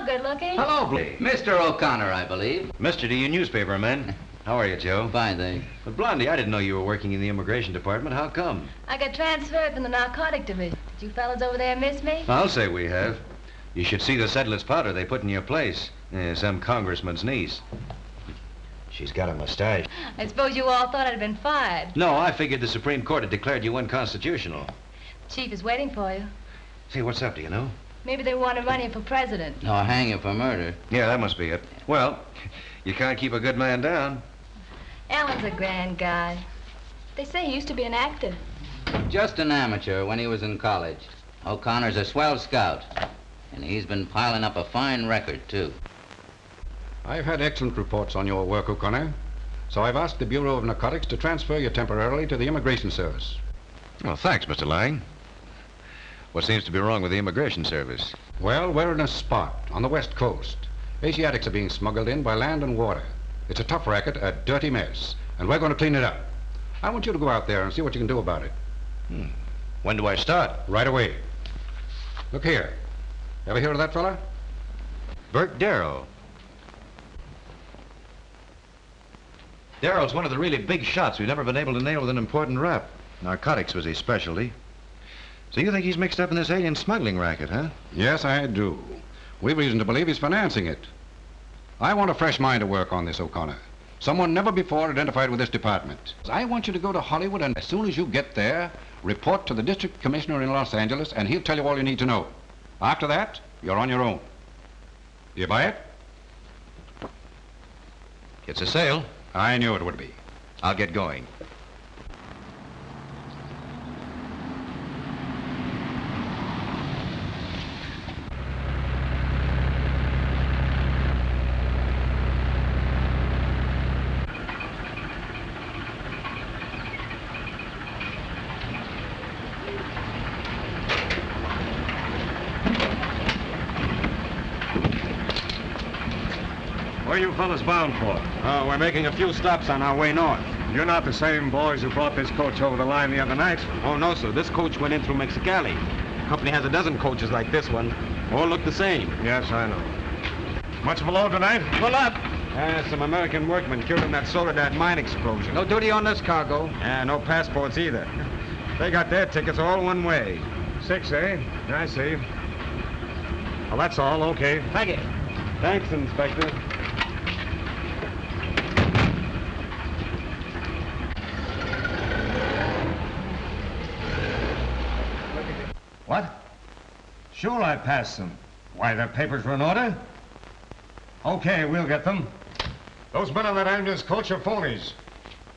good looking? Hello, Mr. O'Connor, I believe. Mr. to you newspaper man. How are you, Joe? Fine, thanks. But Blondie, I didn't know you were working in the immigration department. How come? I got transferred from the narcotic division. Did you fellas over there miss me? I'll say we have. You should see the settler's powder they put in your place. Some congressman's niece. She's got a mustache. I suppose you all thought I'd been fired. No, I figured the Supreme Court had declared you unconstitutional. Chief is waiting for you. Say, what's up, do you know? Maybe they want to run you for president. No, hang you for murder. Yeah, that must be it. Well, you can't keep a good man down. Alan's a grand guy. They say he used to be an actor. Just an amateur when he was in college. O'Connor's a swell scout. And he's been piling up a fine record, too. I've had excellent reports on your work, O'Connor. So I've asked the Bureau of Narcotics to transfer you temporarily to the Immigration Service. Well, thanks, Mr. Lang. What seems to be wrong with the Immigration Service? Well, we're in a spot on the West Coast. Asiatics are being smuggled in by land and water. It's a tough racket, a dirty mess, and we're going to clean it up. I want you to go out there and see what you can do about it. When do I start? Right away. Look here. Ever hear of that fella? Bert Darrow. Darrow's one of the really big shots we've never been able to nail with an important rap. Narcotics was his specialty. So you think he's mixed up in this alien smuggling racket, huh? Yes, I do. We've reason to believe he's financing it. I want a fresh mind to work on this, O'Connor. Someone never before identified with this department. I want you to go to Hollywood, and as soon as you get there, report to the district commissioner in Los Angeles, and he'll tell you all you need to know. After that, you're on your own. You buy it? It's a sale. I knew it would be. I'll get going. Where are you fellas bound for? Oh, we're making a few stops on our way north. You're not the same boys who brought this coach over the line the other night? Oh, no, sir. This coach went in through Mexicali. The company has a dozen coaches like this one. All look the same. Yes, I know. Much of a load tonight? Pull up! Some American workmen killed in that Soledad mine explosion. No duty on this cargo. No passports either. They got their tickets all one way. 6, eh? I see. Well, that's all. Okay. Thank you. Thanks, Inspector. What? Sure, I passed them. Why, their papers were in order? Okay, we'll get them. Those men on that ambulance coach are phonies.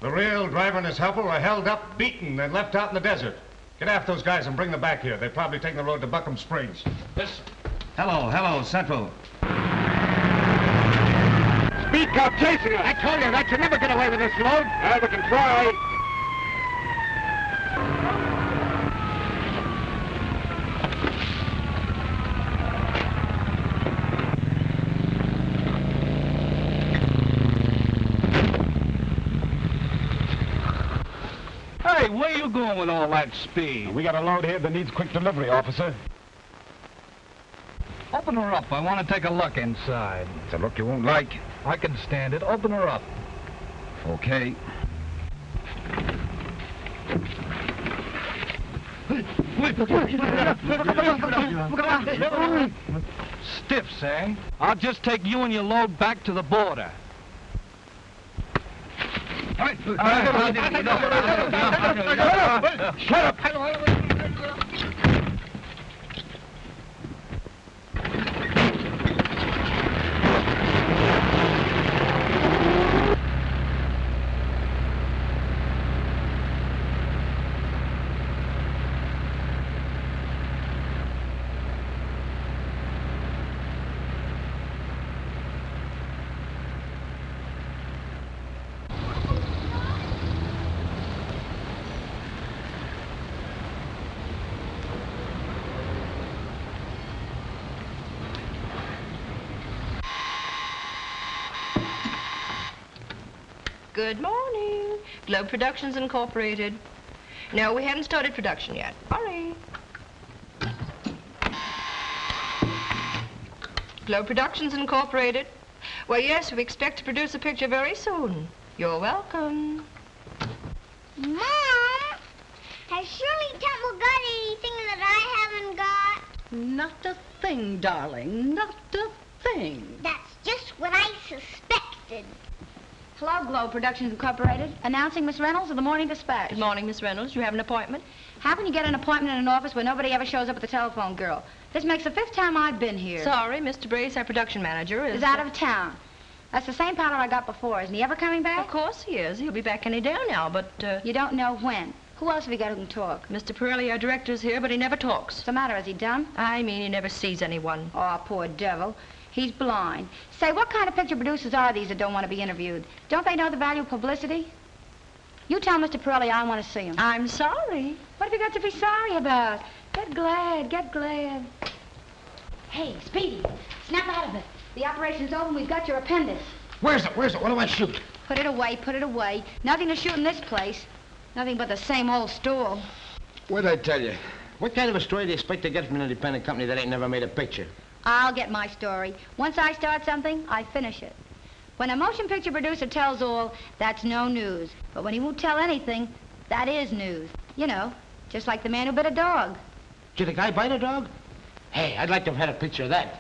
The real driver and his helper were held up, beaten, and left out in the desert. Get after those guys and bring them back here. They're probably taking the road to Buckham Springs. This... Hello, Central. Speed cop chasing us! I told you that you'll never get away with this load. We can try. Hey, where you going with all that speed? We got a load here that needs quick delivery, officer. Open her up. I want to take a look inside. It's a look you won't like. I can stand it. Open her up. Okay. Stiffs, eh? I'll just take you and your load back to the border. Shut up! Good morning. Globe Productions Incorporated. No, we haven't started production yet. Sorry. Globe Productions Incorporated. Well, yes, we expect to produce a picture very soon. You're welcome. Mom, has Shirley Temple got anything that I haven't got? Not a thing, darling. Not a thing. That's just what I suspected. Hello, Globe Productions Incorporated. Announcing Miss Reynolds of the Morning Dispatch. Good morning, Miss Reynolds. You have an appointment? How can you get an appointment in an office where nobody ever shows up at the telephone, girl? This makes the 5th time I've been here. Sorry, Mr. Brace, our production manager, Is out of town. That's the same pilot I got before. Isn't he ever coming back? Of course he is. He'll be back any day now, but, You don't know when. Who else have you got who can talk? Mr. Pirelli, our director's here, but he never talks. What's the matter? Is he dumb? I mean, he never sees anyone. Oh, poor devil. He's blind. Say, what kind of picture producers are these that don't want to be interviewed? Don't they know the value of publicity? You tell Mr. Pirelli I want to see him. I'm sorry. What have you got to be sorry about? Get glad, get glad. Hey, Speedy, snap out of it. The operation's over and we've got your appendix. Where's it? What do I shoot? Put it away, put it away. Nothing to shoot in this place. Nothing but the same old stool. What'd I tell you? What kind of a story do you expect to get from an independent company that ain't never made a picture? I'll get my story. Once I start something, I finish it. When a motion picture producer tells all, that's no news. But when he won't tell anything, that is news. You know, just like the man who bit a dog. Did a guy bite a dog? Hey, I'd like to have had a picture of that.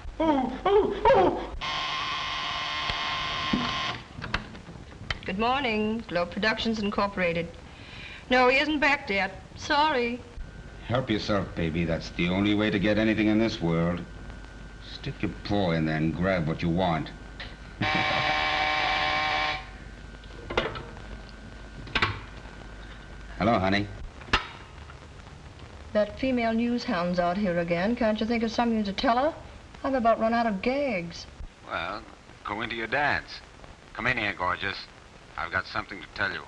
Good morning, Globe Productions Incorporated. No, he isn't back yet. Sorry. Help yourself, baby. That's the only way to get anything in this world. Stick your paw in there and grab what you want. Hello, honey. That female news hound's out here again. Can't you think of something to tell her? I've about run out of gags. Well, go into your dad's. Come in here, gorgeous. I've got something to tell you.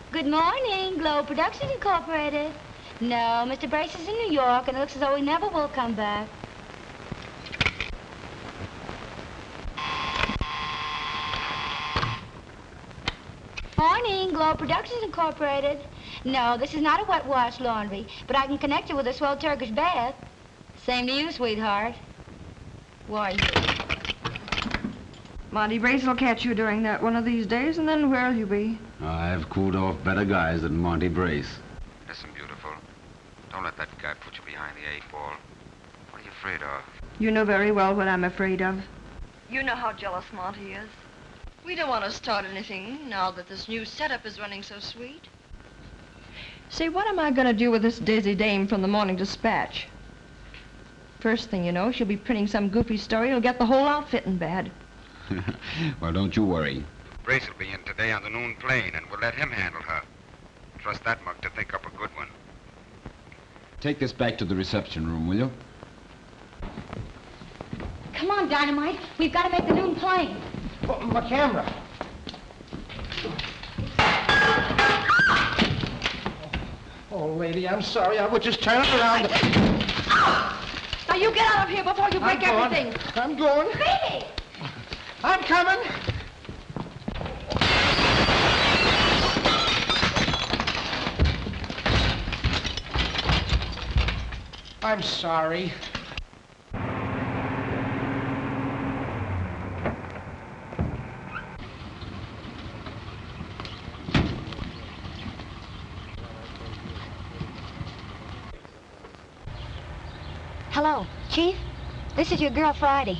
Good morning, Globe Productions Incorporated. No, Mr. Brace is in New York, and it looks as though he never will come back. Morning, Globe Productions Incorporated. No, this is not a wet wash laundry, but I can connect you with a swell Turkish bath. Same to you, sweetheart. Why? Monty Brace will catch you during that one of these days, and then where'll you be? I've cooled off better guys than Monty Brace. Listen, beautiful. Don't let that guy put you behind the 8-ball. What are you afraid of? You know very well what I'm afraid of. You know how jealous Monty is. We don't want to start anything now that this new setup is running so sweet. See, what am I going to do with this Daisy Dame from the Morning Dispatch? First thing you know, she'll be printing some goofy story that'll get the whole outfit in bed. Well, don't you worry. Brace will be in today on the noon plane, and we'll let him handle her. Trust that mug to think up a good one. Take this back to the reception room, will you? Come on, Dynamite. We've got to make the noon plane. Oh, my camera. Oh, lady, I'm sorry. I was just turning around. Now, you get out of here before you break everything. I'm going. Baby! I'm coming. I'm sorry. Hello, Chief? This is your girl, Friday.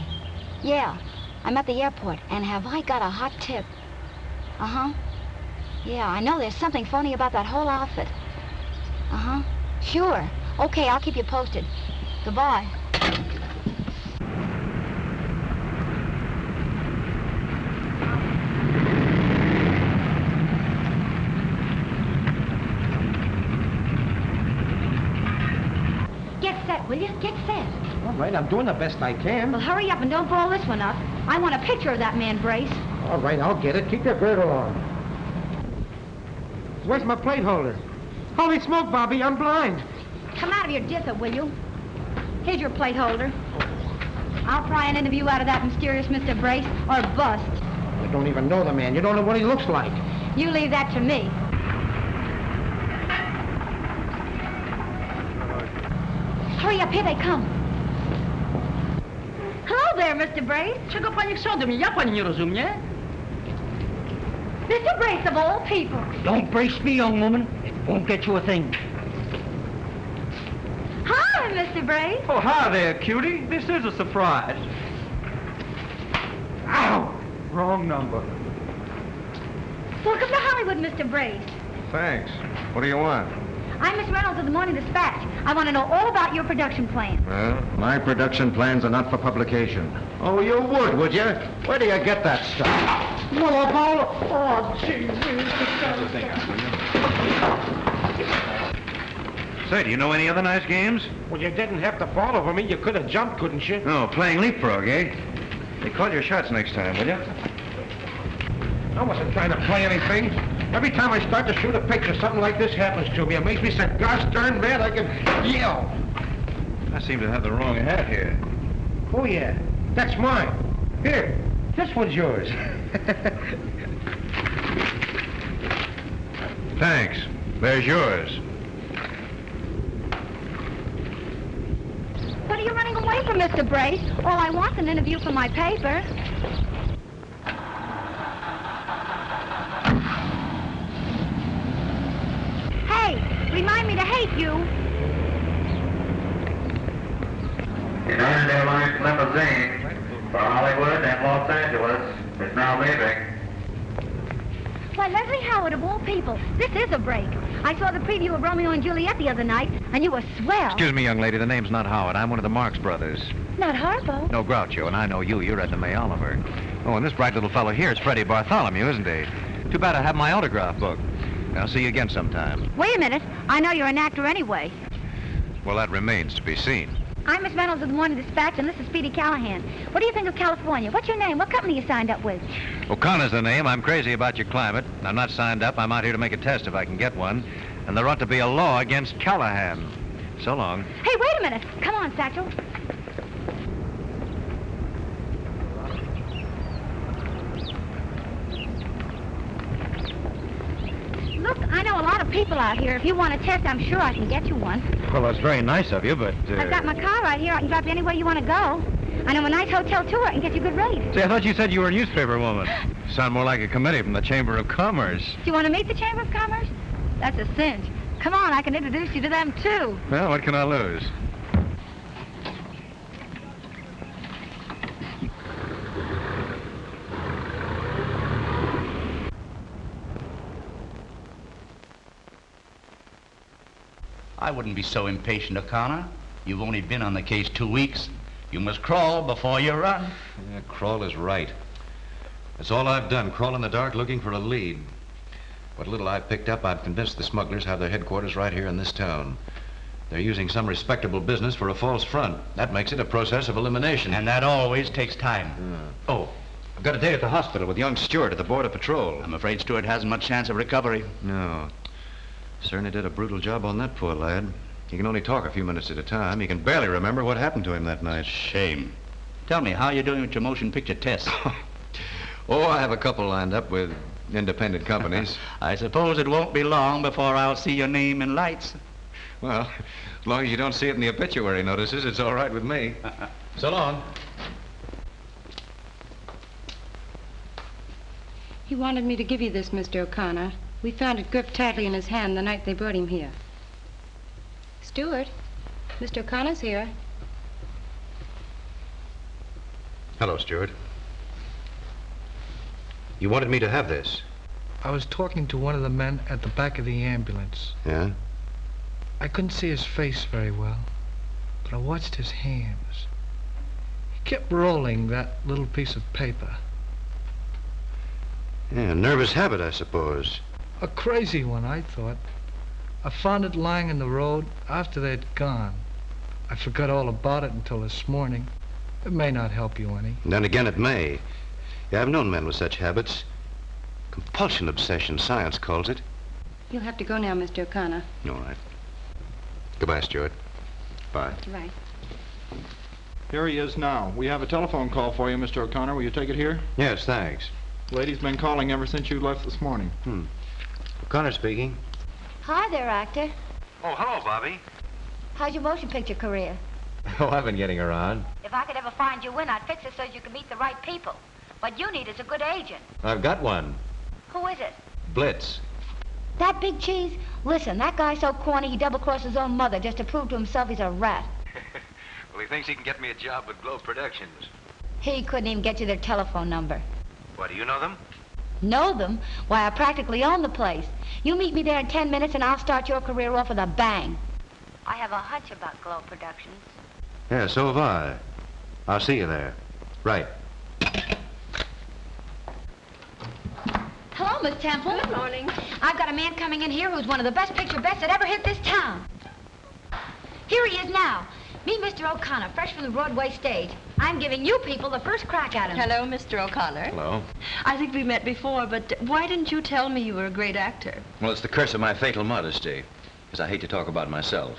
Yeah, I'm at the airport, and have I got a hot tip? Uh-huh. Yeah, I know there's something phony about that whole outfit. Uh-huh. Sure. Okay, I'll keep you posted. Goodbye. Get set, will you? Get set. All right, I'm doing the best I can. Well, hurry up and don't blow this one up. I want a picture of that man, Brace. All right, I'll get it. Keep your girdle on. Where's my plate holder? Holy smoke, Bobby, I'm blind. Come out of your dither, will you? Here's your plate holder. I'll pry an interview out of that mysterious Mr. Brace, or bust. You don't even know the man. You don't know what he looks like. You leave that to me. Hurry up, here they come. Hello there, Mr. Brace. Czego pani chce ode mnie? Ja pani nie rozumie. Mr. Brace, of all people. Don't brace me, young woman. It won't get you a thing. Hi, Mr. Brace. Oh, hi there, cutie. This is a surprise. Ow! Wrong number. Welcome to Hollywood, Mr. Brace. Thanks. What do you want? I'm Miss Reynolds of the Morning Dispatch. I want to know all about your production plan. Well, my production plans are not for publication. Oh, you would you? Where do you get that stuff? Well, oh, gee whiz. Say, do you know any other nice games? Well, you didn't have to fall over me. You could have jumped, couldn't you? No, playing leapfrog, eh? Hey, call your shots next time, will you? I wasn't trying to play anything. Every time I start to shoot a picture, something like this happens to me. It makes me so gosh darn mad I can yell. I seem to have the wrong hat here. Oh, yeah. That's mine. Here, this one's yours. Thanks. There's yours. What are you running away from, Mr. Brace? All I want's an interview for my paper. Hey, remind me to hate you. United Airlines limousine for Hollywood and Los Angeles is now leaving. Why, Leslie Howard, of all people, this is a break. I saw the preview of Romeo and Juliet the other night, and you were swell. Excuse me, young lady. The name's not Howard. I'm one of the Marx brothers. Not Harpo. No, Groucho, and I know you. You're Edna May Oliver. Oh, and this bright little fellow here is Freddie Bartholomew, isn't he? Too bad I have my autograph book. I'll see you again sometime. Wait a minute. I know you're an actor anyway. Well, that remains to be seen. I'm Miss Reynolds of the Morning Dispatch, and this is Speedy Callahan. What do you think of California? What's your name? What company you signed up with? O'Connor's the name. I'm crazy about your climate. I'm not signed up. I'm out here to make a test if I can get one. And there ought to be a law against Callahan. So long. Hey, wait a minute. Come on, Satchel. Look, I know a lot of people out here. If you want a test, I'm sure I can get you one. Well, that's very nice of you, but... I've got my car right here. I can drop you anywhere you want to go. I know a nice hotel, too. I can get you good rates. Say, I thought you said you were a newspaper woman. You sound more like a committee from the Chamber of Commerce. Do you want to meet the Chamber of Commerce? That's a cinch. Come on, I can introduce you to them, too. Well, what can I lose? I wouldn't be so impatient, O'Connor. You've only been on the case 2 weeks. You must crawl before you run. Yeah, crawl is right. That's all I've done, crawl in the dark looking for a lead. What little I've picked up, I've convinced the smugglers have their headquarters right here in this town. They're using some respectable business for a false front. That makes it a process of elimination. And that always takes time. Oh, I've got a date at the hospital with young Stewart at the Border Patrol. I'm afraid Stewart hasn't much chance of recovery. No. Certainly did a brutal job on that poor lad. He can only talk a few minutes at a time. He can barely remember what happened to him that night. Shame. Tell me, how are you doing with your motion picture test? Oh, I have a couple lined up with independent companies. I suppose it won't be long before I'll see your name in lights. Well, as long as you don't see it in the obituary notices, it's all right with me. So long. He wanted me to give you this, Mr. O'Connor. We found it gripped tightly in his hand the night they brought him here. Stewart, Mr. O'Connor's here. Hello, Stewart. You wanted me to have this? I was talking to one of the men at the back of the ambulance. Yeah? I couldn't see his face very well, but I watched his hands. He kept rolling that little piece of paper. Yeah, nervous habit, I suppose. A crazy one, I thought. I found it lying in the road after they'd gone. I forgot all about it until this morning. It may not help you any. And then again, it may. Yeah, I've known men with such habits. Compulsion obsession, science calls it. You'll have to go now, Mr. O'Connor. All right. Goodbye, Stuart. Bye. Goodbye. Here he is now. We have a telephone call for you, Mr. O'Connor. Will you take it here? Yes, thanks. Lady's been calling ever since you left this morning. O'Connor speaking. Hi there, actor. Oh, hello, Bobby. How's your motion picture career? Oh, I've been getting around. If I could ever find you in, I'd fix it so you could meet the right people. What you need is a good agent. I've got one. Who is it? Blitz. That big cheese? Listen, that guy's so corny he double-crossed his own mother just to prove to himself he's a rat. Well, he thinks he can get me a job with Globe Productions. He couldn't even get you their telephone number. What, do you know them? Know them? Why, I practically own the place. You meet me there in 10 minutes and I'll start your career off with a bang. I have a hunch about Globe Productions. Yeah, so have I. I'll see you there. Right. Hello, Miss Temple. Good morning. I've got a man coming in here who's one of the best picture bets that ever hit this town. Here he is now. Meet Mr. O'Connor, fresh from the Broadway stage. I'm giving you people the first crack at him. Hello, Mr. O'Connor. Hello. I think we met before, but why didn't you tell me you were a great actor? Well, it's the curse of my fatal modesty, because I hate to talk about myself.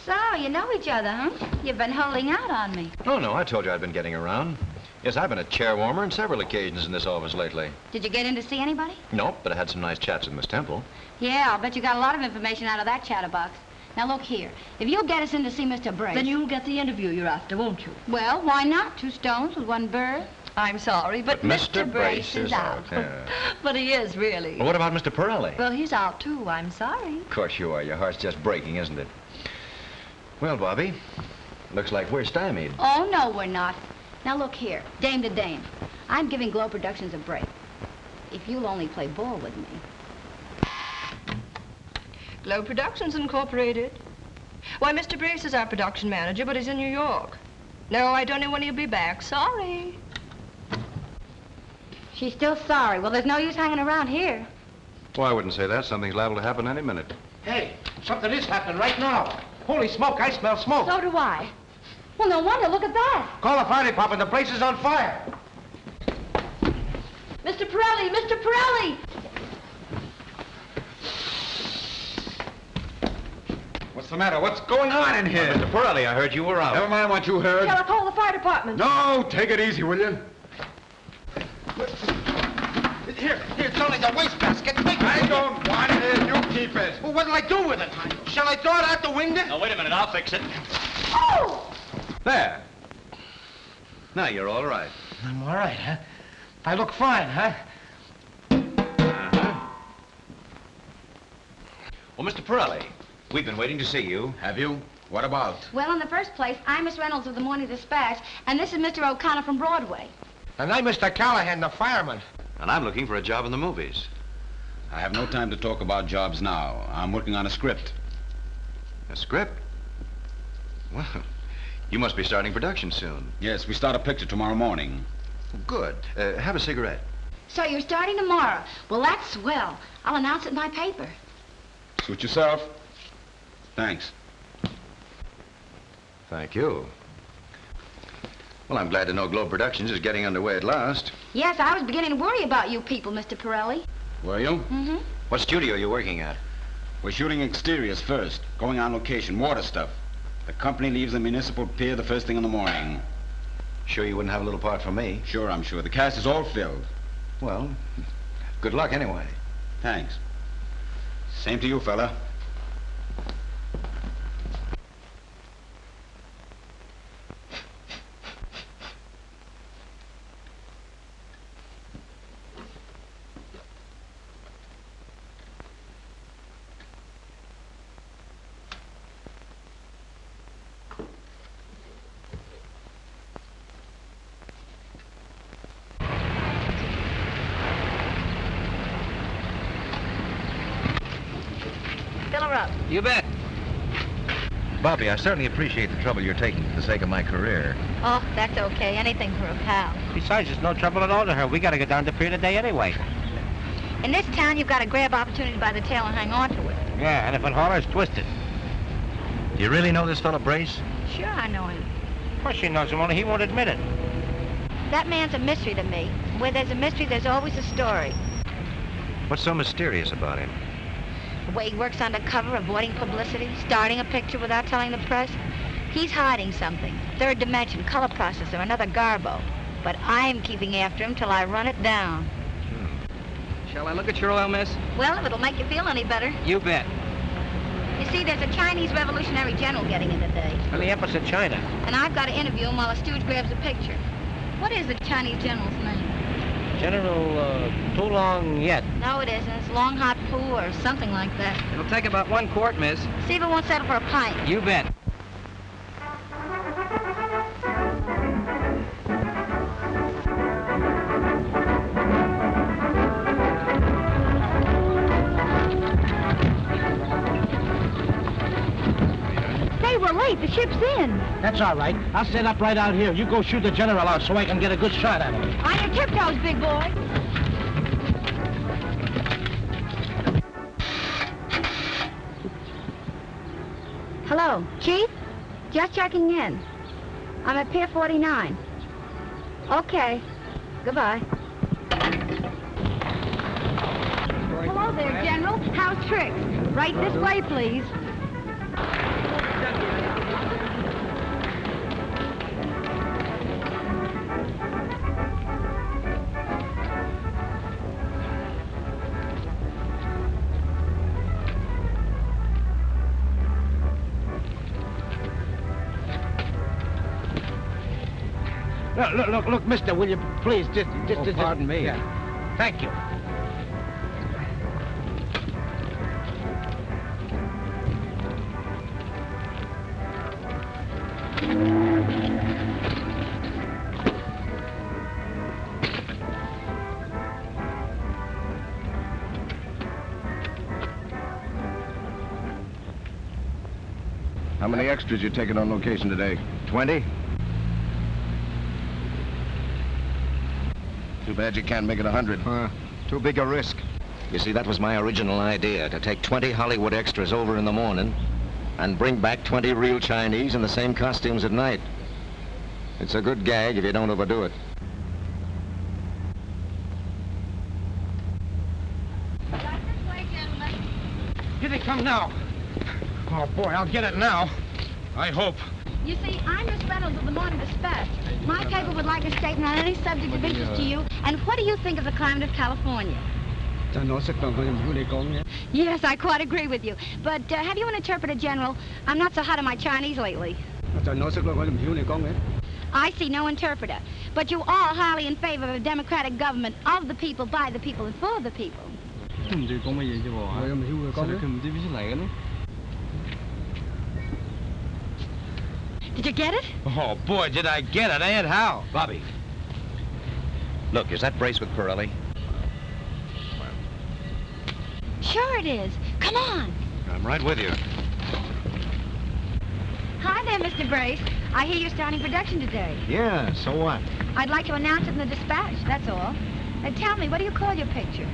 So, you know each other, huh? You've been holding out on me. Oh, no, I told you I'd been getting around. Yes, I've been a chair warmer on several occasions in this office lately. Did you get in to see anybody? Nope, but I had some nice chats with Miss Temple. Yeah, I'll bet you got a lot of information out of that chatterbox. Now, look here. If you'll get us in to see Mr. Brace... Then you'll get the interview you're after, won't you? Well, why not? 2 stones with 1 bird. I'm sorry, but Mr. Brace is out. Yeah. But he is, really. Well, what about Mr. Pirelli? Well, he's out, too. I'm sorry. Of course you are. Your heart's just breaking, isn't it? Well, Bobby, looks like we're stymied. Oh, no, we're not. Now, look here. Dame to dame. I'm giving Globe Productions a break. If you'll only play ball with me. Globe Productions Incorporated. Why, Mr. Brace is our production manager, but he's in New York. No, I don't know when he'll be back. Sorry. She's still sorry. Well, there's no use hanging around here. Well, I wouldn't say that. Something's liable to happen any minute. Hey, something is happening right now. Holy smoke, I smell smoke. So do I. Well, no wonder. Look at that. Call the fire department. The place is on fire. Mr. Pirelli! Mr. Pirelli! What's the matter? What's going on in here? Mr. Pirelli, I heard you were out. Never mind what you heard. Yeah, I'll call the fire department. No, take it easy, will you? Here, it's only the wastebasket. I don't want it. You keep it. Well, what'll I do with it? Shall I throw it out the window? Now, wait a minute. I'll fix it. Oh! There. Now you're all right. I'm all right, huh? I look fine, huh? Well, Mr. Pirelli, we've been waiting to see you. Have you? What about? Well, in the first place, I'm Miss Reynolds of the Morning Dispatch, and this is Mr. O'Connor from Broadway. And I'm Mr. Callahan, the fireman. And I'm looking for a job in the movies. I have no time to talk about jobs now. I'm working on a script. A script? Well, you must be starting production soon. Yes, we start a picture tomorrow morning. Good. Have a cigarette. So you're starting tomorrow. Well, that's swell. I'll announce it in my paper. Suit yourself. Thanks. Thank you. Well, I'm glad to know Globe Productions is getting underway at last. Yes, I was beginning to worry about you people, Mr. Pirelli. Were you? Mm-hmm. What studio are you working at? We're shooting exteriors first, going on location, water stuff. The company leaves the municipal pier the first thing in the morning. Sure you wouldn't have a little part for me? Sure, I'm sure. The cast is all filled. Well, good luck anyway. Thanks. Same to you, fella. You bet. Bobby, I certainly appreciate the trouble you're taking for the sake of my career. Oh, that's okay. Anything for a pal. Besides, there's no trouble at all to her. We gotta get down to pier today anyway. In this town, you've got to grab opportunity by the tail and hang on to it. Yeah, and if it hollers, twist it. Do you really know this fellow Brace? Sure, I know him. Of course she knows him, only he won't admit it. That man's a mystery to me. Where there's a mystery, there's always a story. What's so mysterious about him? The way he works undercover, avoiding publicity, starting a picture without telling the press. He's hiding something. Third dimension, color processor, another garbo. But I'm keeping after him till I run it down. Shall I look at your oil, miss? Well, if it'll make you feel any better. You bet. You see, there's a Chinese revolutionary general getting in today. On the Empress of China. And I've got to interview him while a steward grabs a picture. What is the Chinese general's name? General, Too Long Yet. No, it isn't. It's Long Hot Poo or something like that. It'll take about 1 quart, miss. See if it won't settle for a pint. You bet. We're late. The ship's in. That's all right. I'll set up right out here. You go shoot the general out so I can get a good shot at him. On your tiptoes, big boy. Hello, Chief? Just checking in. I'm at Pier 49. Okay. Goodbye. Hello there, General. How's tricks? Right this way, please. Look, mister, will you please just... pardon me. Yeah. Thank you. How many extras you taking on location today? 20? Too bad you can't make it 100. Too big a risk. You see, that was my original idea, to take 20 Hollywood extras over in the morning and bring back 20 real Chinese in the same costumes at night. It's a good gag if you don't overdo it. Here they come now. Oh, boy, I'll get it now. I hope. You see, I'm Miss Reynolds of the Morning Dispatch. My paper would like a statement on any subject of interest to you. And what do you think of the climate of California? Yes, I quite agree with you. But have you an interpreter, General? I'm not so hot on my Chinese lately. I see no interpreter. But you are highly in favor of a democratic government of the people, by the people, and for the people. Did you get it? Oh, boy, did I get it, and how? Bobby. Look, is that brace with Pirelli? Sure it is. Come on. I'm right with you. Hi there, Mr. Brace. I hear you're starting production today. Yeah, so what? I'd like to announce it in the dispatch, that's all. Tell me, what do you call your picture?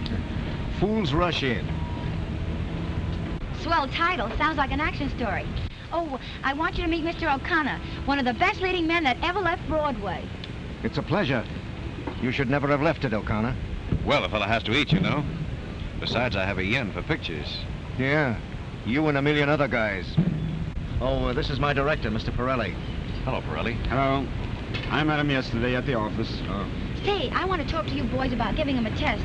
Fools Rush In. Swell title. Sounds like an action story. Oh, I want you to meet Mr. O'Connor, one of the best leading men that ever left Broadway. It's a pleasure. You should never have left it, O'Connor. Well, a fella has to eat, you know. Besides, I have a yen for pictures. Yeah, you and a million other guys. Oh, this is my director, Mr. Pirelli. Hello, Pirelli. Hello. I met him yesterday at the office. Say, I want to talk to you boys about giving him a test.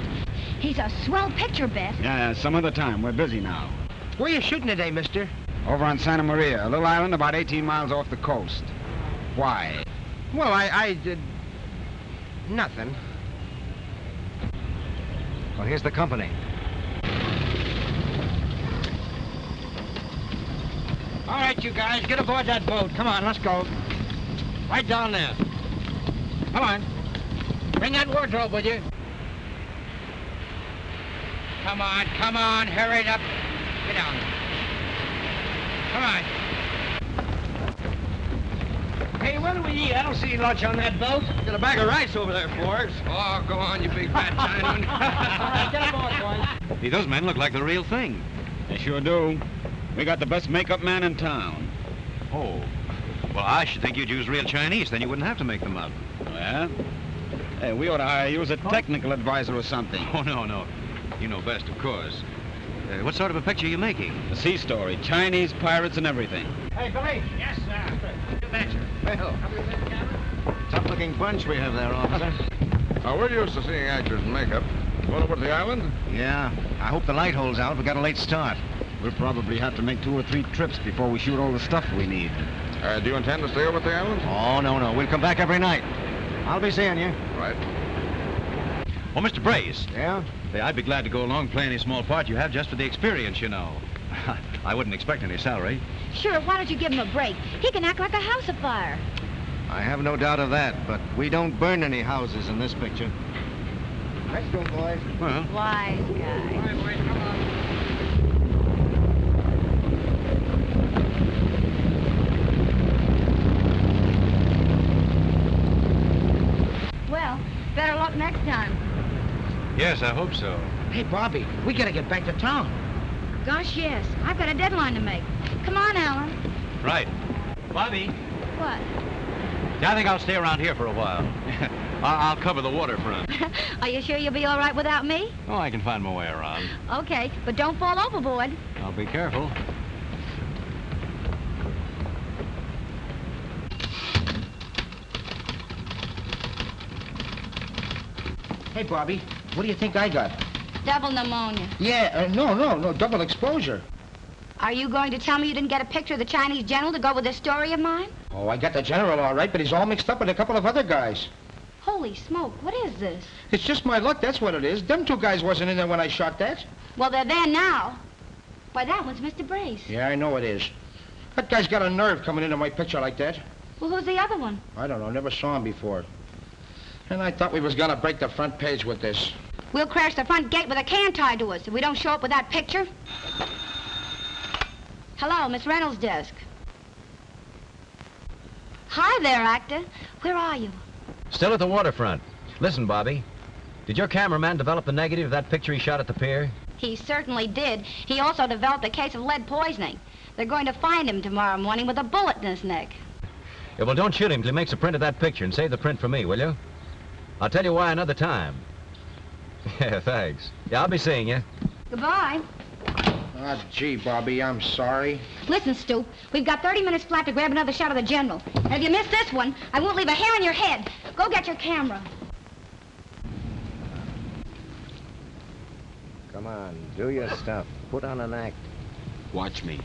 He's a swell picture, Bet. Yeah, some other time. We're busy now. Where are you shooting today, mister? Over on Santa Maria, a little island about 18 miles off the coast. Why? Well, I did... nothing. Well, here's the company. All right, you guys, get aboard that boat. Come on, let's go. Right down there. Come on. Bring that wardrobe with you. Come on, hurry it up. Get down. Come on. Hey, what do we eat? I don't see lunch on that boat. Got a bag of rice over there for us. Oh, go on, you big fat Chinaman. All right, get aboard, boys. Hey, those men look like the real thing. They sure do. We got the best makeup man in town. Oh. Well, I should think you'd use real Chinese. Then you wouldn't have to make them up. Yeah? Hey, we ought to hire you as a technical advisor or something. Oh, no. You know best, of course. What sort of a picture are you making? A sea story. Chinese pirates and everything. Hey, Billy. Yes, sir. You betcha. Well, tough-looking bunch we have there, officer. Now, we're used to seeing actors in makeup. Going over to the island? Yeah. I hope the light holds out. We got a late start. We'll probably have to make 2 or 3 trips before we shoot all the stuff we need. Do you intend to stay over at the island? Oh, no. We'll come back every night. I'll be seeing you. Right. Well, Mr. Brace. Yeah? Hey, I'd be glad to go along, play any small part you have just for the experience, you know. I wouldn't expect any salary. Sure, why don't you give him a break? He can act like a house afire. I have no doubt of that, but we don't burn any houses in this picture. Let's go, boys. Well. Wise guy. Come on. Well, better luck next time. Yes, I hope so. Hey, Bobby, we gotta get back to town. Gosh, yes. I've got a deadline to make. Come on, Alan. Right. Bobby, What? I think I'll stay around here for a while. I'll cover the waterfront. Are you sure you'll be all right without me? Oh, I can find my way around. Okay, but don't fall overboard. I'll be careful. Hey, Bobby, what do you think I got? Double pneumonia. Yeah, no, double exposure. Are you going to tell me you didn't get a picture of the Chinese general to go with this story of mine? Oh, I got the general all right, but he's all mixed up with a couple of other guys. Holy smoke, what is this? It's just my luck, that's what it is. Them 2 guys wasn't in there when I shot that. Well, they're there now. Why, that one's Mr. Brace. Yeah, I know it is. That guy's got a nerve coming into my picture like that. Well, who's the other one? I don't know, never saw him before. And I thought we was gonna break the front page with this. We'll crash the front gate with a can tied to us if we don't show up with that picture. Hello, Miss Reynolds' desk. Hi there, actor. Where are you? Still at the waterfront. Listen, Bobby. Did your cameraman develop the negative of that picture he shot at the pier? He certainly did. He also developed a case of lead poisoning. They're going to find him tomorrow morning with a bullet in his neck. Yeah, well, don't shoot him till he makes a print of that picture and save the print for me, will you? I'll tell you why another time. Yeah, thanks. Yeah, I'll be seeing you. Goodbye. Ah, gee, Bobby, I'm sorry. Listen, Stu, we've got 30 minutes flat to grab another shot of the general. And if you miss this one, I won't leave a hair on your head. Go get your camera. Come on, do your stuff. Put on an act. Watch me.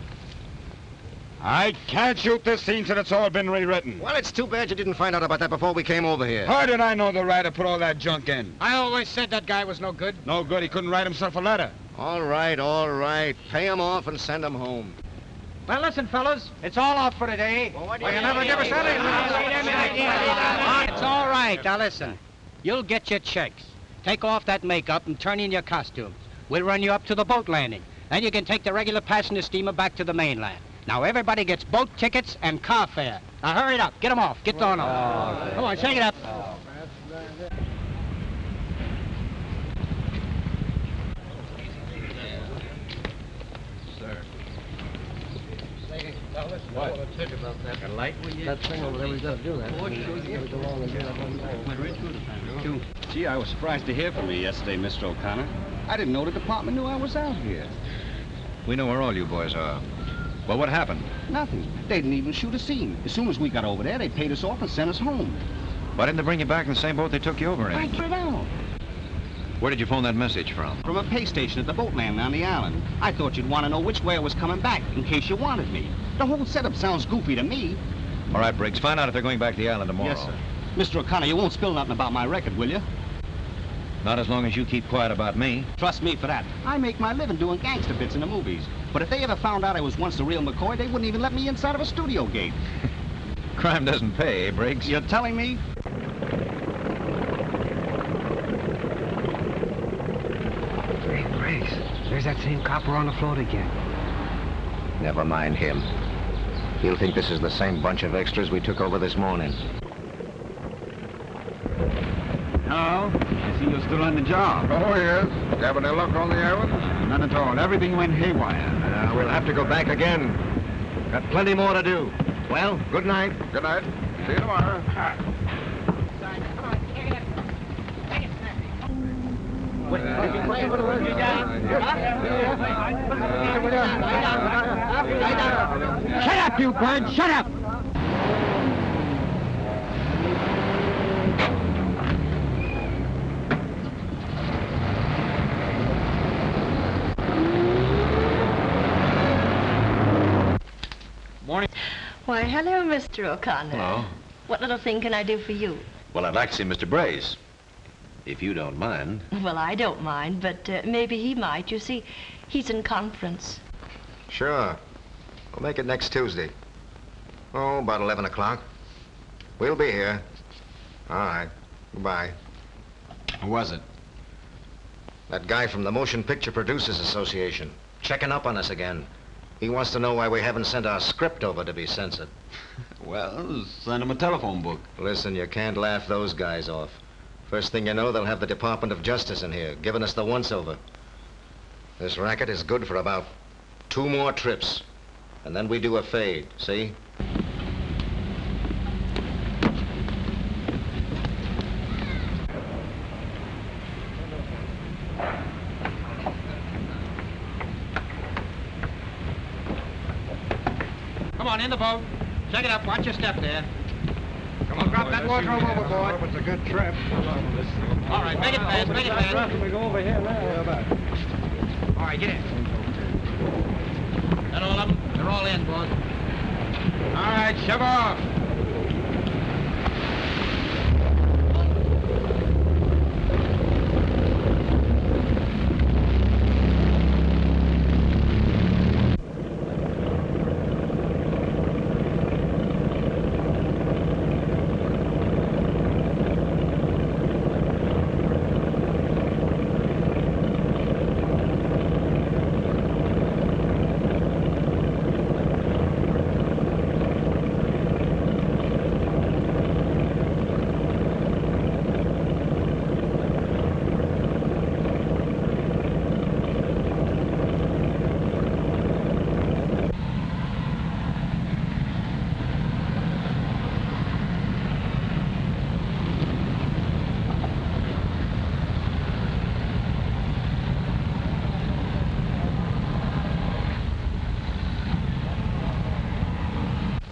I can't shoot this scene till it's all been rewritten. Well, it's too bad you didn't find out about that before we came over here. How did I know the writer put all that junk in? I always said that guy was no good. No good, he couldn't write himself a letter. All right. Pay him off and send him home. Well, listen, fellas, it's all off for today. Well, you never give us anything. It's all right. Now, listen. You'll get your checks. Take off that makeup and turn in your costume. We'll run you up to the boat landing. Then you can take the regular passenger steamer back to the mainland. Now, everybody gets boat tickets and car fare. Now, hurry it up. Get them off. Get on off. Come on, shake it up. What? A light? That thing over there, we gotta do that. Gee, I was surprised to hear from you yesterday, Mr. O'Connor. I didn't know the department knew I was out here. We know where all you boys are. Well, what happened? Nothing. They didn't even shoot a scene. As soon as we got over there, they paid us off and sent us home. Why didn't they bring you back in the same boat they took you over in? I get it out. Where did you phone that message from? From a pay station at the boat landing on the island. I thought you'd want to know which way I was coming back, in case you wanted me. The whole setup sounds goofy to me. All right, Briggs, find out if they're going back to the island tomorrow. Yes, sir. Mr. O'Connor, you won't spill nothing about my record, will you? Not as long as you keep quiet about me. Trust me for that. I make my living doing gangster bits in the movies. But if they ever found out I was once the real McCoy, they wouldn't even let me inside of a studio gate. Crime doesn't pay, eh, Briggs? You're telling me? Hey, Briggs, there's that same copper on the float again. Never mind him. He'll think this is the same bunch of extras we took over this morning. Hello? I see you're still on the job. Oh, yes. Have any luck on the island? None at all. Everything went haywire. We'll have to go back again. Got plenty more to do. Well, good night. Good night. See you tomorrow. Shut up, you bird! Shut up! Morning. Why, hello, Mr. O'Connor. Hello. What little thing can I do for you? Well, I'd like to see Mr. Brace, if you don't mind. Well, I don't mind, but maybe he might. You see, he's in conference. Sure. We'll make it next Tuesday. Oh, about 11 o'clock. We'll be here. All right. Goodbye. Who was it? That guy from the Motion Picture Producers Association. Checking up on us again. He wants to know why we haven't sent our script over to be censored. Well, send him a telephone book. Listen, you can't laugh those guys off. First thing you know, they'll have the Department of Justice in here, giving us the once-over. This racket is good for about 2 more trips. And then we do a fade, see? Come on, in the boat. Check it up. Watch your step there. Come on, drop that wardrobe overboard. It's a good trip. All right, make it fast, make it fast. We go over here now. All right, get in. That all of them? They're all in, boss. All right, shove off.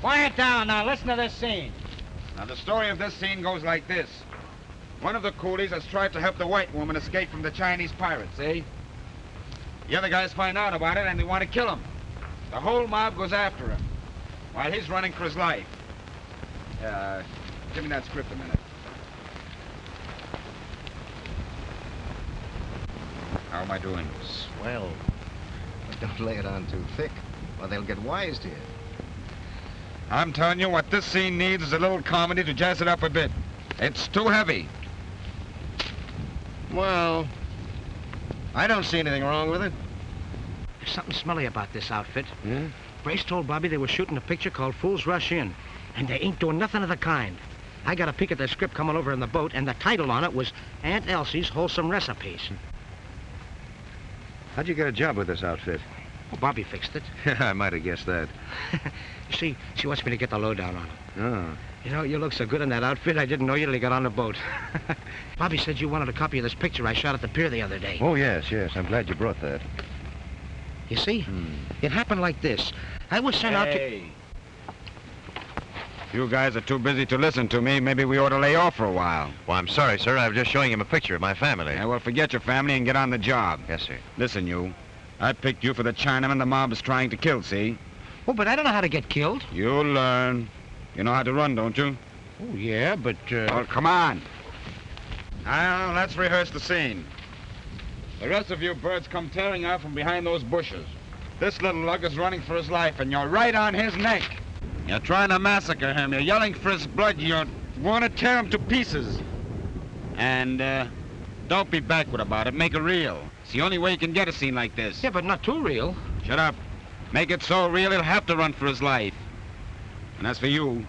Quiet down now. Listen to this scene. Now, the story of this scene goes like this. One of the coolies has tried to help the white woman escape from the Chinese pirates, eh? The other guys find out about it and they want to kill him. The whole mob goes after him while he's running for his life. Give me that script a minute. How am I doing? Swell. But don't lay it on too thick, or they'll get wise to you. I'm telling you, what this scene needs is a little comedy to jazz it up a bit. It's too heavy. Well, I don't see anything wrong with it. There's something smelly about this outfit. Yeah? Brace told Bobby they were shooting a picture called Fools Rush In, and they ain't doing nothing of the kind. I got a peek at the script coming over in the boat, and the title on it was Aunt Elsie's Wholesome Recipes. How'd you get a job with this outfit? Well, Bobby fixed it. I might have guessed that. You see, she wants me to get the lowdown on it. Oh. You know, you look so good in that outfit, I didn't know you till you got on the boat. Bobby said you wanted a copy of this picture I shot at the pier the other day. Oh, yes, yes. I'm glad you brought that. You see, it happened like this. I was sent out to... You guys are too busy to listen to me. Maybe we ought to lay off for a while. Well, I'm sorry, sir. I was just showing him a picture of my family. Yeah, well, forget your family and get on the job. Yes, sir. Listen, you. I picked you for the Chinaman the mob is trying to kill, see? Oh, but I don't know how to get killed. You'll learn. You know how to run, don't you? Oh, yeah, but, Well, come on. Now, let's rehearse the scene. The rest of you birds come tearing out from behind those bushes. This little lug is running for his life, and you're right on his neck. You're trying to massacre him. You're yelling for his blood. You want to tear him to pieces. And, don't be backward about it. Make it real. It's the only way you can get a scene like this. Yeah, but not too real. Shut up. Make it so real he'll have to run for his life. And as for you,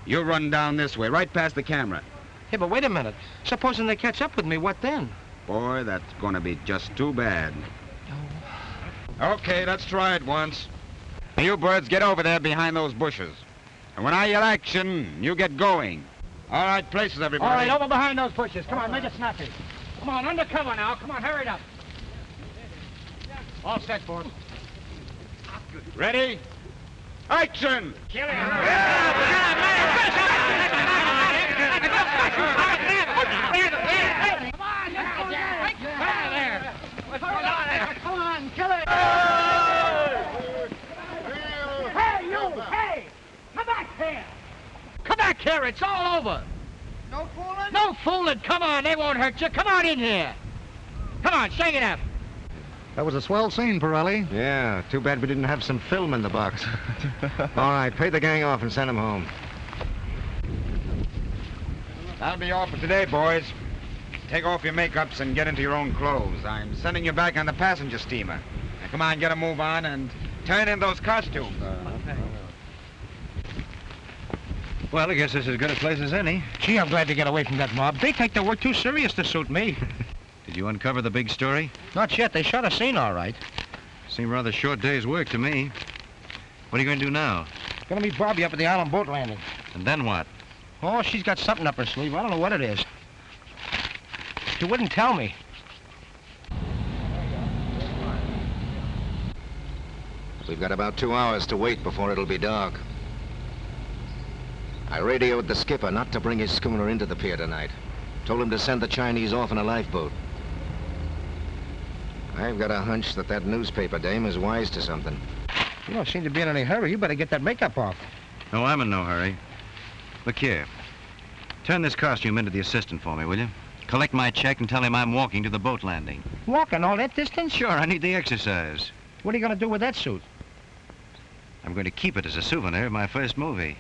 you run down this way, right past the camera. Yeah, but wait a minute. Supposing they catch up with me, what then? Boy, that's gonna be just too bad. Okay, let's try it once. Now, you birds get over there behind those bushes. And when I yell action, you get going. All right, places, everybody. All right, over behind those bushes. Come on, make it snappy. Come Come on, undercover now. Come on, hurry it up. All set, boys. Ready? Action! Kill him. Come on, kill him. Hey, you! Hey! Come back here! Come back here! It's all over! No fooling? No fooling! Come on, they won't hurt you. Come on in here. Come on, shake it up. That was a swell scene, Pirelli. Yeah, too bad we didn't have some film in the box. All right, pay the gang off and send them home. That'll be all for today, boys. Take off your makeups and get into your own clothes. I'm sending you back on the passenger steamer. Now, come on, get a move on and turn in those costumes. Well, I guess this is as good a place as any. Gee, I'm glad to get away from that mob. They take their work too serious to suit me. Did you uncover the big story? Not yet. They shot a scene all right. Seemed rather short day's work to me. What are you going to do now? Gonna meet Bobby up at the island boat landing. And then what? Oh, she's got something up her sleeve. I don't know what it is. She wouldn't tell me. We've got about 2 hours to wait before it'll be dark. I radioed the skipper not to bring his schooner into the pier tonight. Told him to send the Chinese off in a lifeboat. I've got a hunch that that newspaper dame is wise to something. You don't seem to be in any hurry. You better get that makeup off. No, I'm in no hurry. Look here. Turn this costume into the assistant for me, will you? Collect my check and tell him I'm walking to the boat landing. Walking all that distance? Sure, I need the exercise. What are you going to do with that suit? I'm going to keep it as a souvenir of my first movie.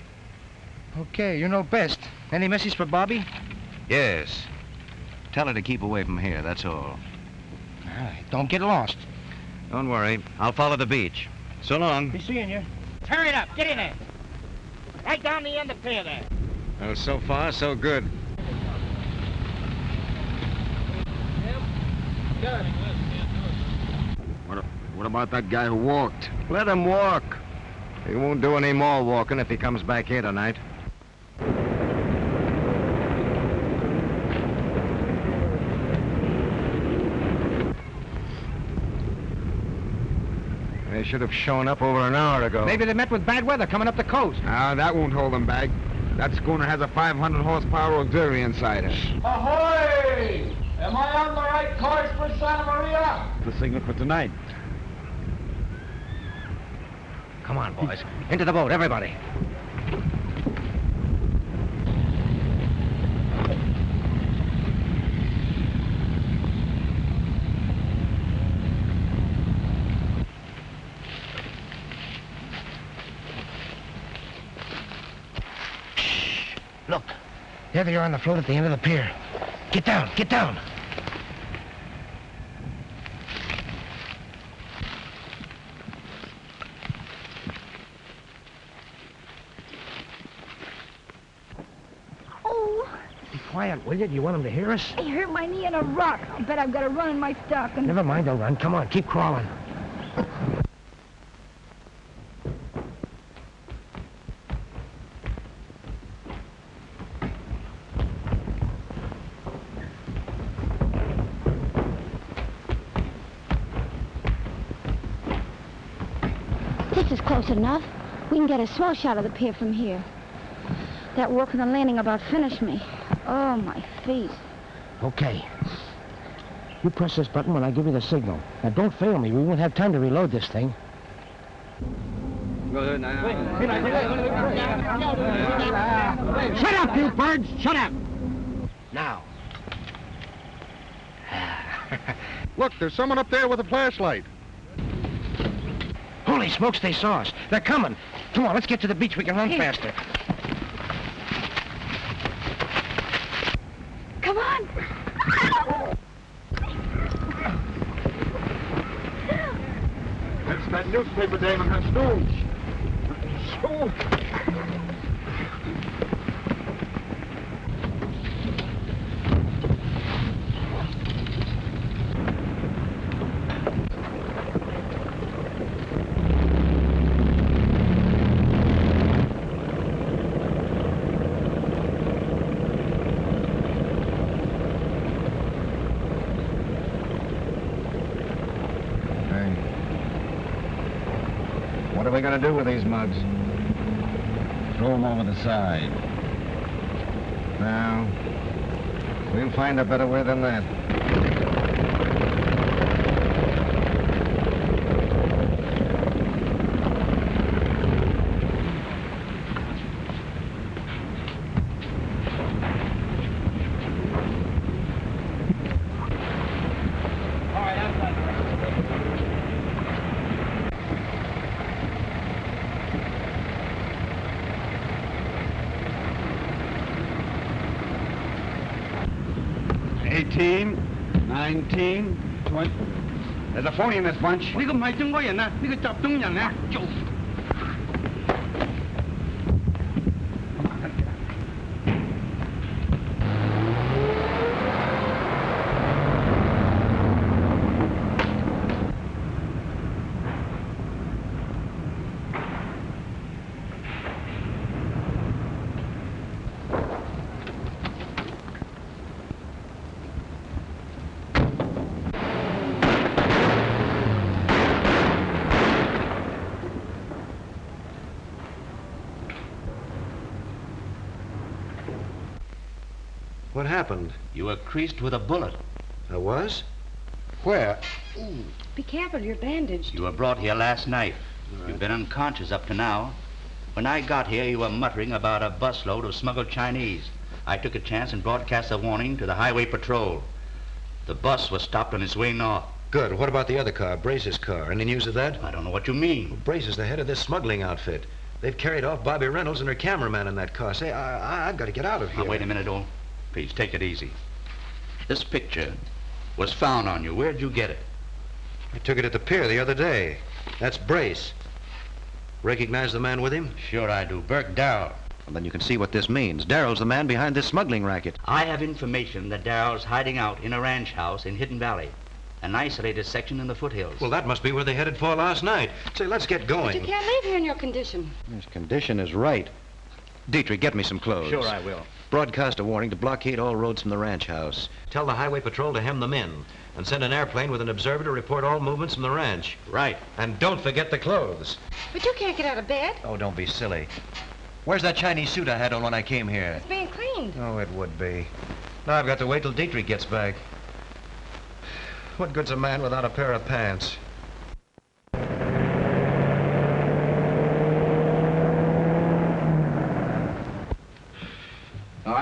Okay, you know best. Any message for Bobby? Yes. Tell her to keep away from here, that's all. All right, don't get lost. Don't worry. I'll follow the beach. So long. Be seeing you. Hurry it up. Get in there. Right down the end of the pier there. Well, so far, so good. What about that guy who walked? Let him walk. He won't do any more walking if he comes back here tonight. They should have shown up over an hour ago. Maybe they met with bad weather coming up the coast. Ah, that won't hold them back. That schooner has a 500 horsepower auxiliary inside her. Ahoy! Am I on the right course for Santa Maria? The signal for tonight. Come on, boys. Into the boat, everybody. Look, there they are on the float at the end of the pier. Get down, get down. Oh, Be quiet, will you? Do you want them to hear us? I hurt my knee on a rock. I bet I've got to run in my stocking. Never mind, don't run. Come on, keep crawling. This is close enough. We can get a swell shot of the pier from here. That work on the landing about finished me. Oh, my feet. Okay. You press this button when I give you the signal. Now, don't fail me. We won't have time to reload this thing. Shut up, you birds! Shut up! Now. Look, there's someone up there with a flashlight. Holy smokes, they saw us. They're coming. Come on, let's get to the beach. We can run faster. Come on. That's that newspaper dame and her stooge. we going to do with these mugs? Throw them over the side. No. We'll find a better way than that. There's a phony in this bunch. 呢個唔係中國人啊，呢個集中人啊，做。What happened? You were creased with a bullet. I was? Where? Be careful, you're bandaged. You were brought here last night. You've been unconscious up to now. When I got here, you were muttering about a busload of smuggled Chinese. I took a chance and broadcast a warning to the highway patrol. The bus was stopped on its way north. Good. What about the other car, Brace's car? Any news of that? I don't know what you mean. Well, Brace is the head of this smuggling outfit. They've carried off Bobby Reynolds and her cameraman in that car. Say, I've got to get out of here. Now, wait a minute, old. Please, take it easy. This picture was found on you. Where'd you get it? I took it at the pier the other day. That's Brace. Recognize the man with him? Sure I do. Burke Darrell. Well, then you can see what this means. Darrell's the man behind this smuggling racket. I have information that Darrell's hiding out in a ranch house in Hidden Valley, an isolated section in the foothills. Well, that must be where they headed for last night. Say, let's get going. But you can't leave here in your condition. His condition is right. Dietrich, get me some clothes. Sure I will. Broadcast a warning to blockade all roads from the ranch house. Tell the highway patrol to hem them in. And send an airplane with an observer to report all movements from the ranch. Right. And don't forget the clothes. But you can't get out of bed. Oh, don't be silly. Where's that Chinese suit I had on when I came here? It's being cleaned. Oh, it would be. Now I've got to wait till Dietrich gets back. What good's a man without a pair of pants?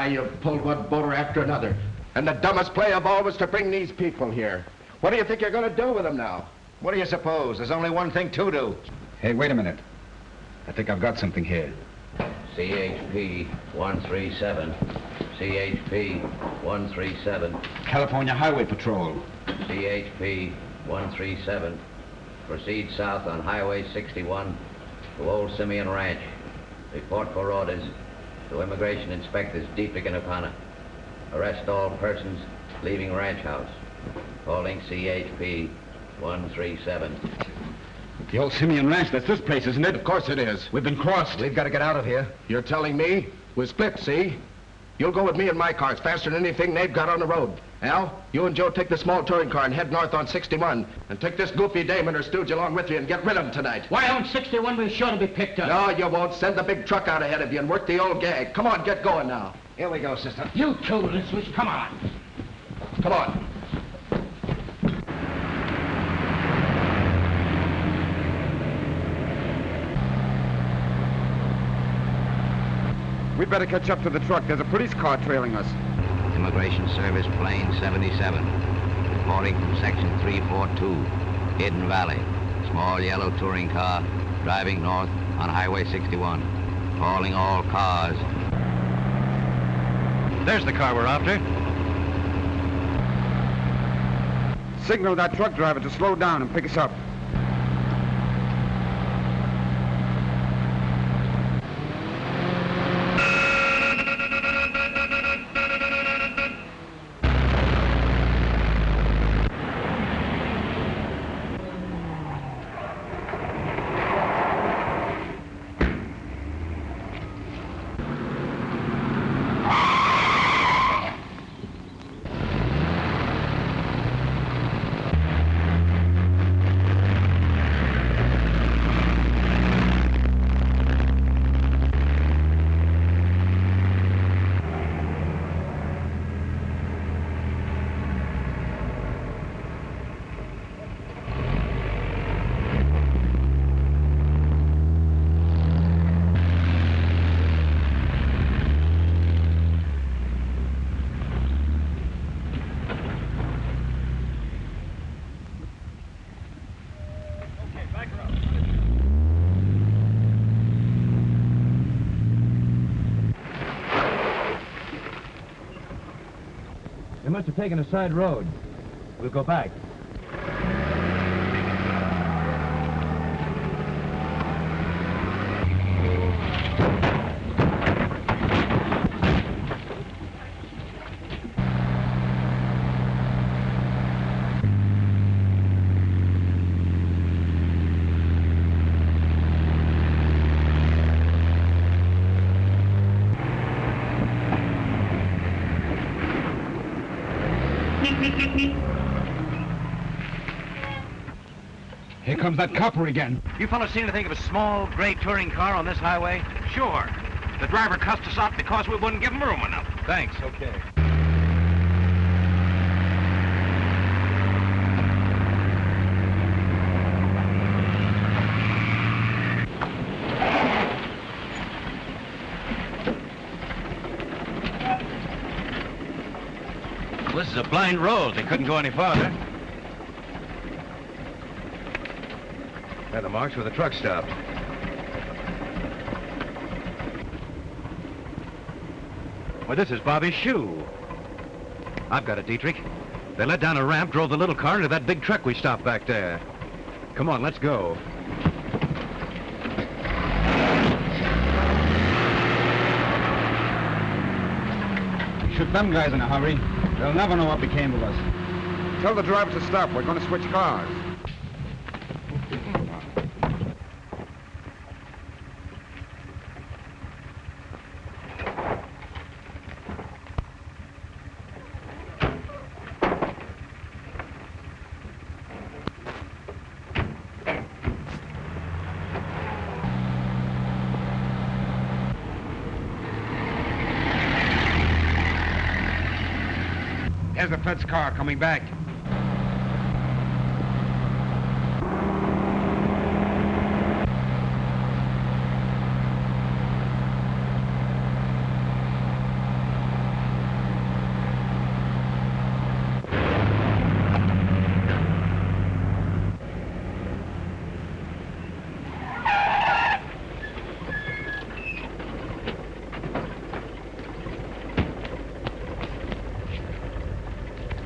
You've pulled one boater after another. And the dumbest play of all was to bring these people here. What do you think you're going to do with them now? What do you suppose? There's only one thing to do. Hey, wait a minute. I think I've got something here. CHP 137. CHP 137. California Highway Patrol. CHP 137. Proceed south on Highway 61 to Old Simeon Ranch. Report for orders to Immigration Inspectors Dietrich and O'Connor. Arrest all persons leaving ranch house. Calling CHP 137. The Old Simeon Ranch, that's this place, isn't it? Of course it is. We've been crossed. We've got to get out of here. You're telling me? We're split, see? You'll go with me in my car. It's faster than anything they've got on the road. Al, you and Joe take the small touring car and head north on 61. And take this goofy dame and her stooge along with you and get rid of them tonight. Why, on 61 we're sure to be picked up. No, you won't. Send the big truck out ahead of you and work the old gag. Come on, get going now. Here we go, sister. You two, little switch. Come on. Come on. We'd better catch up to the truck. There's a police car trailing us. Immigration Service Plane 77. Reporting from Section 342, Hidden Valley. Small yellow touring car driving north on Highway 61. Calling all cars. There's the car we're after. Signal that truck driver to slow down and pick us up. must have taken a side road. We'll go back. Here comes that copper again. You fellas seen anything of a small gray touring car on this highway? Sure. The driver cussed us out because we wouldn't give him room enough. Thanks, okay. Well, this is a blind road. They couldn't go any farther. There are the marks where the truck stopped. Well, this is Bobby's shoe. I've got it, Dietrich. They let down a ramp, drove the little car into that big truck we stopped back there. Come on, let's go. Shoot them guys in a hurry. They'll never know what became of us. Tell the driver to stop. We're going to switch cars. There's the Fed's car coming back.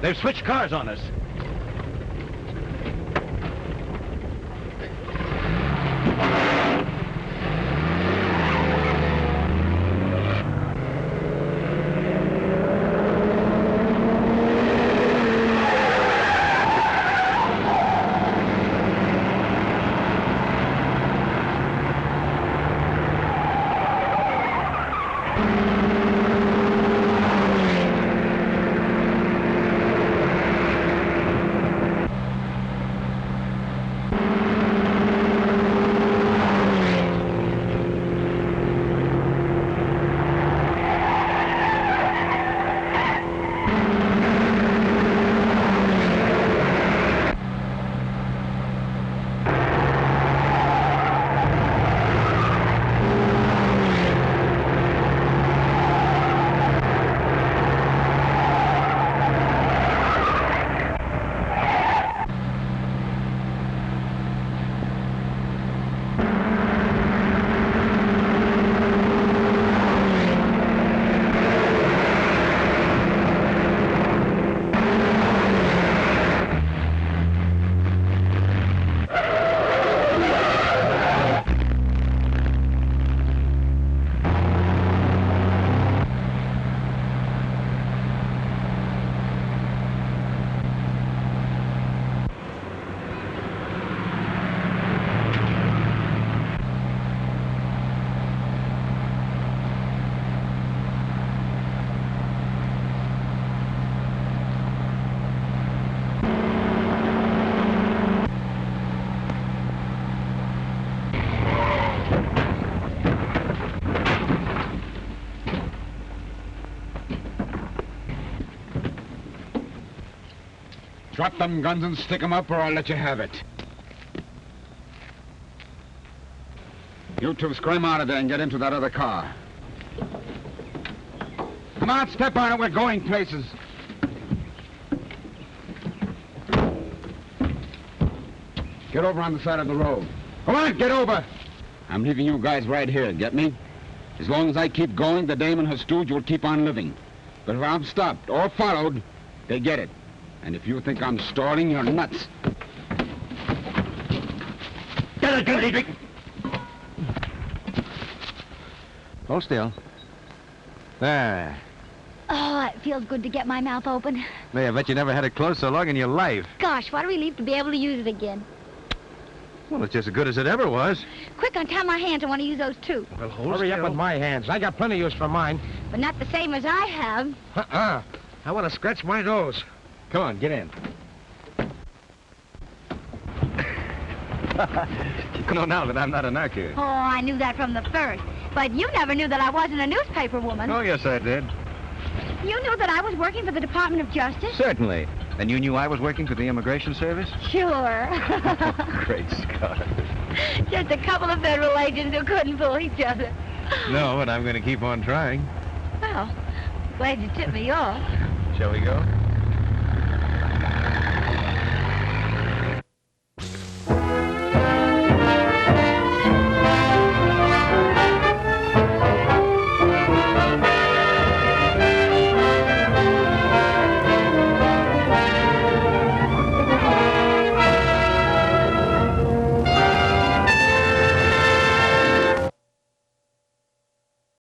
They've switched cars on us. Drop them guns and stick them up, or I'll let you have it. You two scram out of there and get into that other car. Come on, step on it. We're going places. Get over on the side of the road. Come on, get over. I'm leaving you guys right here, get me? As long as I keep going, the dame and her stooge will keep on living. But if I'm stopped or followed, They get it. And if you think I'm stalling, you're nuts. Get it. Hold still. There. Oh, it feels good to get my mouth open. May, I bet you never had it closed so long in your life. Gosh, what a relief to be able to use it again. Well, it's just as good as it ever was. Quick, untie my hands. I want to use those too. Well, hurry up with my hands. I got plenty of use for mine. But not the same as I have. I want to scratch my nose. Come on, get in. You know now that I'm not a narco. Oh, I knew that from the first. But you never knew that I wasn't a newspaper woman. Oh, yes, I did. You knew that I was working for the Department of Justice? Certainly. And you knew I was working for the Immigration Service? Sure. Great Scott. Just a couple of federal agents who couldn't fool each other. No, but I'm going to keep on trying. Well, glad you tipped me off. Shall we go?